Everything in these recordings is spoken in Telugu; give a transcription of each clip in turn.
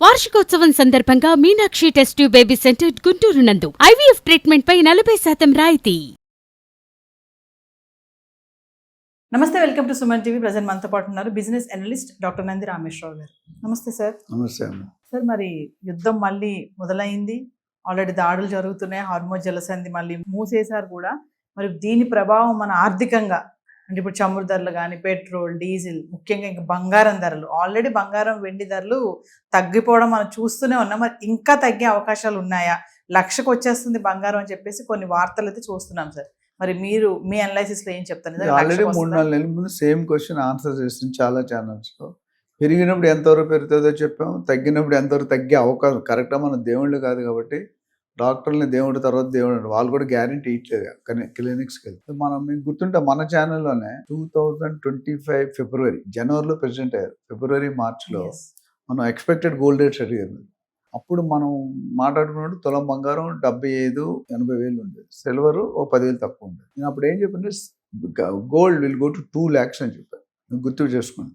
వార్షికోత్సవం సందర్భంగా Meenakshi test tube baby centre Guntur నందు ఐవీఎఫ్ ట్రీట్మెంట్ పై 40% రాయితీ. నమస్తే, welcome to Suman TV. Present మనతో పాటు ఉన్నారు business analyst doctor Nandi Rameshwar Rao గారు. నమస్తే సార్. నమస్తే. సార్, మరి యుద్ధం మళ్ళీ మొదలైంది, ఆల్రెడీ దాడులు జరుగుతున్నాయి, హార్మోజ్ జలసంధి మళ్ళీ మూసేశారు కూడా. మరి దీని ప్రభావం మన ఆర్థికంగా అంటే ఇప్పుడు చమురు ధరలు కానీ, పెట్రోల్, డీజిల్, ముఖ్యంగా ఇంకా బంగారం ధరలు, ఆల్రెడీ బంగారం వెండి ధరలు తగ్గిపోవడం మనం చూస్తూనే ఉన్నాం. మరి ఇంకా తగ్గే అవకాశాలు ఉన్నాయా? 1,00,000కు వచ్చేస్తుంది బంగారం అని చెప్పేసి కొన్ని వార్తలు అయితే చూస్తున్నాం సార్. మరి మీరు మీ అనలైసిస్ లో ఏం చెప్తారు? ఆల్రెడీ 3-4 నెలల ముందు సేమ్ క్వశ్చన్ ఆన్సర్ చేస్తుంది చాలా ఛానల్స్ లో. పెరిగినప్పుడు ఎంతవరకు పెరుగుతుందో చెప్పాము, తగ్గినప్పుడు ఎంతవరకు తగ్గే అవకాశం. కరెక్ట్గా మన దేవుళ్ళు కాదు కాబట్టి డాక్టర్ని దేవుడి తర్వాత దేవుడు వాళ్ళు కూడా గ్యారంటీ ఇట్లేదు కానీ క్లినిక్స్కి వెళ్తే మీకు గుర్తుంటే మన ఛానల్లోనే 2025 ఫిబ్రవరి, జనవరిలో ప్రెసిడెంట్ అయ్యారు. ఫిబ్రవరి మార్చ్లో మనం ఎక్స్పెక్టెడ్ గోల్డ్ రేట్స్ అడిగారు. అప్పుడు మనం మాట్లాడుకున్నప్పుడు తులం బంగారం 75-80 వేలు ఉండేది, సిల్వర్ ఓ 10,000 తక్కువ ఉండేది. నేను అప్పుడు ఏం చెప్పంటే gold will go to 2 lakhs అని చెప్పాను. గుర్తు చేసుకోండి.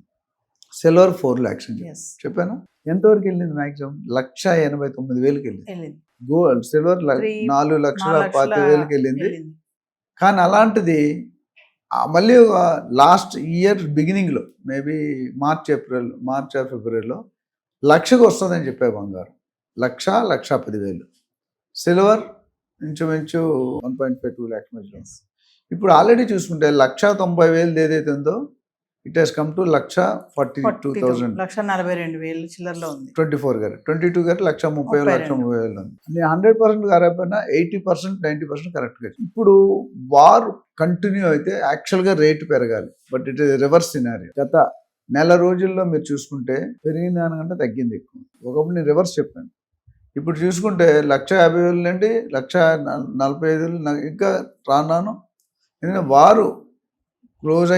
సిల్వర్ 4 lakhs అని చెప్పాను. ఎంతవరకు వెళ్ళింది? మ్యాక్సిమం 1,89,000కి వెళ్ళింది. గోల్డ్ సిల్వర్ 4,20,000కి వెళ్ళింది. కానీ అలాంటిది మళ్ళీ లాస్ట్ ఇయర్ బిగినింగ్లో మేబీ మార్చ్ ఆర్ ఫిబ్రవరిలో 1,00,000కి వస్తుందని చెప్పే బంగారం 1,10,000 సిల్వర్ ఇంచుమించు 1.5-2 lakhs మధ్యలో. ఇప్పుడు ఆల్రెడీ చూసుకుంటే 1,90,000 ఏదైతే ఉందో ఇట్ హెస్ కమ్ టు 1,42,000, 1,42,000 చిల్లరలో ఉంది. 24 గారు 22 గారు 1,30,000 ఉంది. 100% కరెక్ట్, 80% 90% కరెక్ట్గా. ఇప్పుడు వార్ కంటిన్యూ అయితే యాక్చువల్గా రేటు పెరగాలి, but it is reverse scenario. గత నెల రోజుల్లో మీరు చూసుకుంటే పెరిగిన దానికంటే తగ్గింది ఎక్కువ. ఒకప్పుడు నేను రివర్స్ చెప్పాను. ఇప్పుడు చూసుకుంటే 1,50,000 నుండి 1,45,000 ఇంకా రాను. ఎందుకంటే వారు క్లోజ్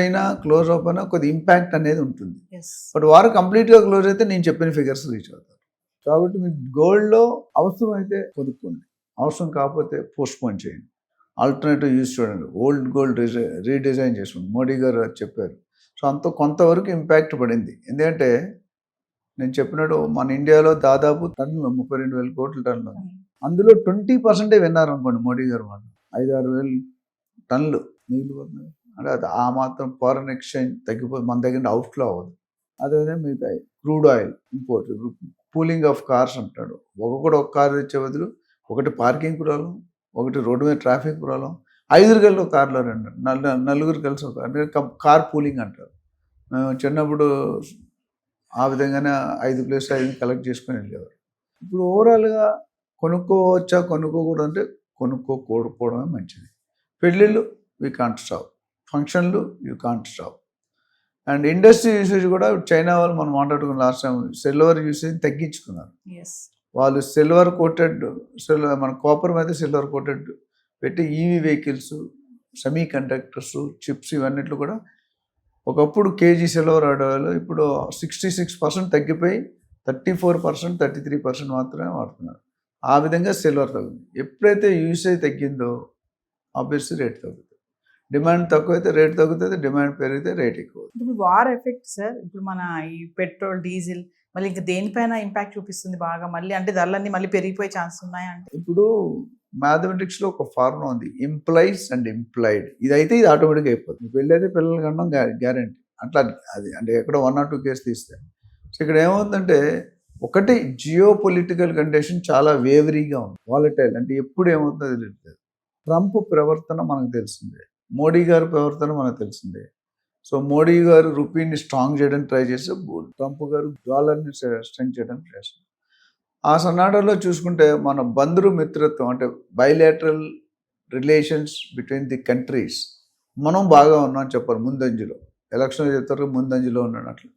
ఓపెన్ కొద్ది ఇంపాక్ట్ అనేది ఉంటుంది. బట్ వారు కంప్లీట్గా క్లోజ్ అయితే నేను చెప్పిన ఫిగర్స్ రీచ్ అవుతారు. కాబట్టి మీకు గోల్డ్లో అవసరం అయితే కొనుక్కోండి, అవసరం కాకపోతే పోస్ట్పోన్ చేయండి, ఆల్టర్నేటివ్ యూజ్ చూడండి. ఓల్డ్ గోల్డ్ రీడిజైన్ చేసుకోండి. మోడీ గారు చెప్పారు. సో కొంతవరకు ఇంపాక్ట్ పడింది. ఎందుకంటే నేను చెప్పినట్టు మన ఇండియాలో దాదాపు టన్నులు 32,000 కోట్ల టన్నులు, అందులో 20% విన్నారు అనుకోండి మోడీ గారు. వాళ్ళు 5-6,000 టన్నులు మిగిలిపోతున్నాయి. అంటే అది ఆ మాత్రం ఫారెన్ ఎక్స్చేంజ్ తగ్గిపోయి మన దగ్గర అవుట్ఫ్లో అవ్వదు. అదేవిధంగా మిగతా crude oil import, pooling of cars అంటాడు. ఒక కారు తెచ్చే బదులు ఒకటి పార్కింగ్ ప్రాబ్లం, ఒకటి రోడ్డు మీద ట్రాఫిక్ ప్రాబ్లం, 5 కలిసి కార్లో 4 కలిసి ఒక అంటే కార్ పూలింగ్ అంటారు. మేము చిన్నప్పుడు ఆ విధంగానే 5 ప్లేస్ కలెక్ట్ చేసుకొని వెళ్ళేవారు. ఇప్పుడు ఓవరాల్గా కొనుక్కోవచ్చా కొనుక్కోకూడదు అంటే కొనుక్కోకపోవడమే మంచిది. పెళ్ళిళ్ళు వీ కాంట్ స్టాప్, ఫంక్షన్లు you can't stop. And industry usage కూడా చైనా వాళ్ళు మనం మాట్లాడుకున్న లాస్ట్ టైం సిల్వర్ యూసేజ్ తగ్గించుకున్నారు. వాళ్ళు సిల్వర్ మన కాపర్ మీద సిల్వర్ కోటెడ్ పెట్టి EV vehicles, semiconductors, chips ఇవన్నిట్లు కూడా ఒకప్పుడు కేజీ సిల్వర్ ఆడేవాళ్ళు ఇప్పుడు 66% తగ్గిపోయి 34%, 33% మాత్రమే వాడుతున్నారు. ఆ విధంగా సిల్వర్ తగ్గింది. ఎప్పుడైతే యూసేజ్ తగ్గిందో ఆబ్వియస్లీ రేట్ తగ్గుతుంది. డిమాండ్ తక్కువైతే రేట్ తగ్గుతుంది, డిమాండ్ పెరిగితే రేట్ ఎక్కువ. ఇప్పుడు వార్ ఎఫెక్ట్ సార్, ఇప్పుడు మన ఈ పెట్రోల్, డీజిల్ మళ్ళీ ఇంకా దేనిపైన ఇంపాక్ట్ చూపిస్తుంది బాగా? మళ్ళీ అంటే ధరలన్నీ మళ్ళీ పెరిగిపోయే ఛాన్స్ ఉన్నాయంటే ఇప్పుడు మ్యాథమెటిక్స్లో ఒక ఫార్ములా ఉంది, ఇంప్లైస్ అండ్ ఇంప్లాయిడ్. ఇదైతే ఇది ఆటోమేటిక్గా అయిపోతుంది. పెళ్ళైతే పిల్లలు కనడం గ్యారంటీ. అట్లా అది అంటే ఎక్కడ 1 or 2 కేసు తీస్తే. సో ఇక్కడ ఏమవుతుందంటే ఒకటి జియో పొలిటికల్ కండిషన్ చాలా వేవరీగా ఉంది, వాలటైల్. అంటే ఎప్పుడు ఏమవుతుందో తెలియట్లేదు. ట్రంప్ ప్రవర్తన మనకు తెలిసిందే, మోడీ గారి ప్రవర్తన మనకు తెలిసిందే. సో మోడీ గారు రూపీని స్ట్రాంగ్ చేయడానికి ట్రై చేస్తే ట్రంప్ గారు డాలర్ని స్ట్రెంగ్ చేయడానికి ట్రై చేస్తారు. ఆ సన్నాడలో చూసుకుంటే మన బంధు మిత్రత్వం అంటే bilateral relations between the countries మనం బాగా ఉన్నాం చెప్పారు. ముందంజలో ఎలక్షన్ చెప్తారు, ముందంజలో ఉన్నాడు. అట్లా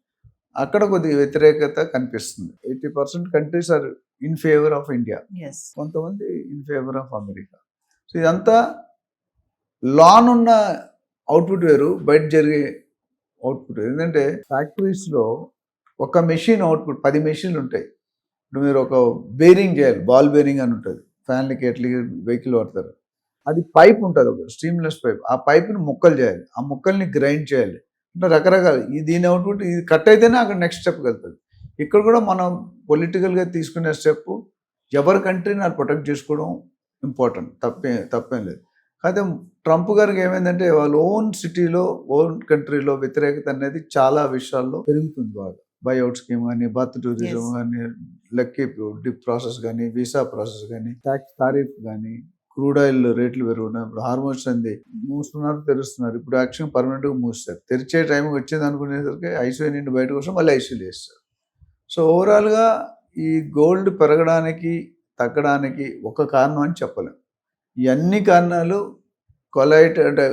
అక్కడ కొద్దిగా వ్యతిరేకత కనిపిస్తుంది. 80% countries are in favour of India, కొంతమంది in favour of America. So ఇదంతా లాన్ ఉన్న అవుట్పుట్ వేరు, బయట జరిగే అవుట్పుట్ వేరు. ఎందుకంటే ఫ్యాక్టరీస్లో ఒక మెషిన్ అవుట్పుట్ 10 మెషిన్లు ఉంటాయి. ఇప్పుడు మీరు ఒక బేరింగ్ చేయాలి, బాల్ బేరింగ్ అని ఉంటుంది, ఫ్యాన్లకి ఎట్లకి వెహికల్ వాడతారు. అది పైప్ ఉంటుంది, ఒక స్టీమ్లెస్ పైప్. ఆ పైప్ని ముక్కలు చేయాలి, ఆ ముక్కల్ని గ్రైండ్ చేయాలి. అంటే రకరకాల దీని అవుట్పుట్ ఇది కట్ అయితేనే అక్కడ నెక్స్ట్ స్టెప్కి వెళ్తుంది. ఇక్కడ కూడా మనం పొలిటికల్గా తీసుకునే స్టెప్ ఎవరి కంట్రీని వాళ్ళు ప్రొటెక్ట్ చేసుకోవడం ఇంపార్టెంట్, తప్పేం లేదు. అయితే ట్రంప్ గారికి ఏమైందంటే వాళ్ళ ఓన్ సిటీలో ఓన్ కంట్రీలో వ్యతిరేకత అనేది చాలా విషయాల్లో పెరుగుతుంది బాగా. బైఅవుట్ స్కీమ్ కానీ, బర్త్ టూరిజం కానీ, లక్కీ డిప్ ప్రాసెస్ కానీ, వీసా ప్రాసెస్ కానీ, ట్యాక్స్ టారిఫ్ కానీ, క్రూడ్ ఆయిల్ రేట్లు పెరుగుతున్నాయి. ఇప్పుడు హార్మోన్స్ అంది మూస్తున్నారు, తెరుస్తున్నారు. ఇప్పుడు యాక్షన్ పర్మనెంట్గా మూస్తారు. తెరిచే టైంకి వచ్చేది అనుకునేసరికి ఐసీయూ నుండి బయటకు వస్తాం, మళ్ళీ ఐసీయూలు వేస్తారు. సో ఓవరాల్గా ఈ గోల్డ్ పెరగడానికి తగ్గడానికి ఒక కారణం అని చెప్పలేం. ఈ అన్ని కారణాలు కొలైట్ అంటే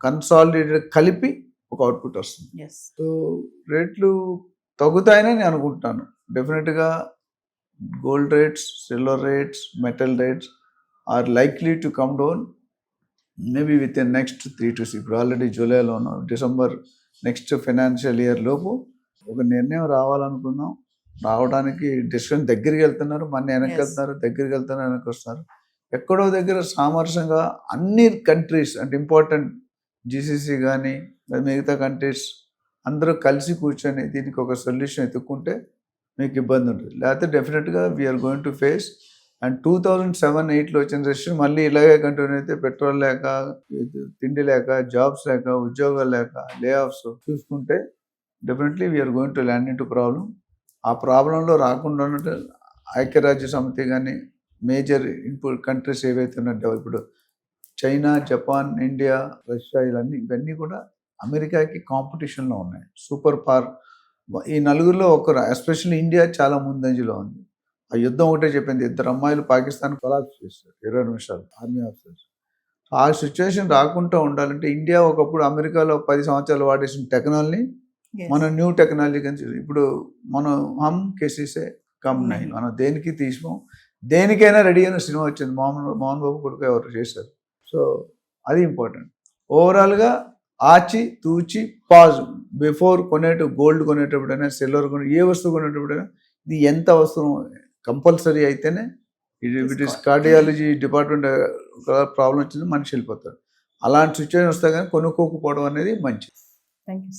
కన్సాలిడేటెడ్ కలిపి ఒక అవుట్పుట్ వస్తుంది. సో రేట్లు తగ్గుతాయని నేను అనుకుంటున్నాను. డెఫినెట్గా gold rates, silver rates, metal rates are likely to come down maybe within next 3 to 6. ఇప్పుడు ఆల్రెడీ జూలైలో ఉన్నాం, డిసెంబర్ నెక్స్ట్ ఫైనాన్షియల్ ఇయర్ లోపు ఒక నిర్ణయం రావాలనుకుందాం. రావడానికి డిసిషన్ దగ్గరికి వెళ్తున్నారు, మన వెనక్కి వెళ్తున్నారు, దగ్గరికి వెళ్తున్నారు, వెనక్కి వస్తున్నారు. ఎక్కడో దగ్గర సామరస్యంగా అన్ని కంట్రీస్ అంటే ఇంపార్టెంట్ జీసీసీ కానీ మిగతా కంట్రీస్ అందరూ కలిసి కూర్చొని దీనికి ఒక సొల్యూషన్ ఎత్తుక్కుంటే మీకు ఇబ్బంది ఉంటుంది. లేకపోతే డెఫినెట్గా we are going to face. And 2007-8లో వచ్చిన రెసిషన్ మళ్ళీ ఇలాగే కంటిన్యూ అయితే పెట్రోల్ లేక, తిండి లేక, జాబ్స్ లేక, ఉద్యోగాలు లేక, లే ఆఫ్స్ చూసుకుంటే definitely we are going to land into problem. ఆ ప్రాబ్లంలో రాకుండా ఉన్నట్టు ఐక్యరాజ్య సమితి కానీ మేజర్ కంట్రీస్ ఏవైతే ఉన్నాయో ఇప్పుడు చైనా, జపాన్, ఇండియా, రష్యా ఇవన్నీ కూడా అమెరికాకి కాంపిటీషన్లో ఉన్నాయి. సూపర్ పవర్ ఈ నలుగురిలో ఒకరు. ఎస్పెషల్లీ ఇండియా చాలా ముందంజలో ఉంది. ఆ యుద్ధం ఒకటే చెప్పింది, 2 అమ్మాయిలు పాకిస్తాన్ కొలాప్స్ చేస్తారు 20 నిమిషాలు ఆర్మీ ఆఫీసర్స్. ఆ సిచ్యువేషన్ రాకుండా ఉండాలంటే ఇండియా ఒకప్పుడు అమెరికాలో 10 సంవత్సరాలు వాడేసిన టెక్నాలజీ మన న్యూ టెక్నాలజీ కానీ ఇప్పుడు మనం కేసీసే కమ్ నై, మనం దేనికి తీసినాం, దేనికైనా రెడీ అయిన సినిమా వచ్చింది. మోహన్ బాబు కొడుకు ఎవరు చేశారు. సో అది ఇంపార్టెంట్. ఓవరాల్గా ఆచి తూచి పాజ్ బిఫోర్ గోల్డ్ కొనేటప్పుడైనా, సిల్వర్ ఏ వస్తువు కొనేటప్పుడైనా ఇది ఎంత అవసరం కంపల్సరీ అయితేనే it is cardiology department problem వచ్చింది, మనిషి వెళ్ళిపోతాడు. అలాంటి సిచ్యువేషన్ వస్తే కానీ కొనుక్కోకపోవడం అనేది మంచిది. Thank you.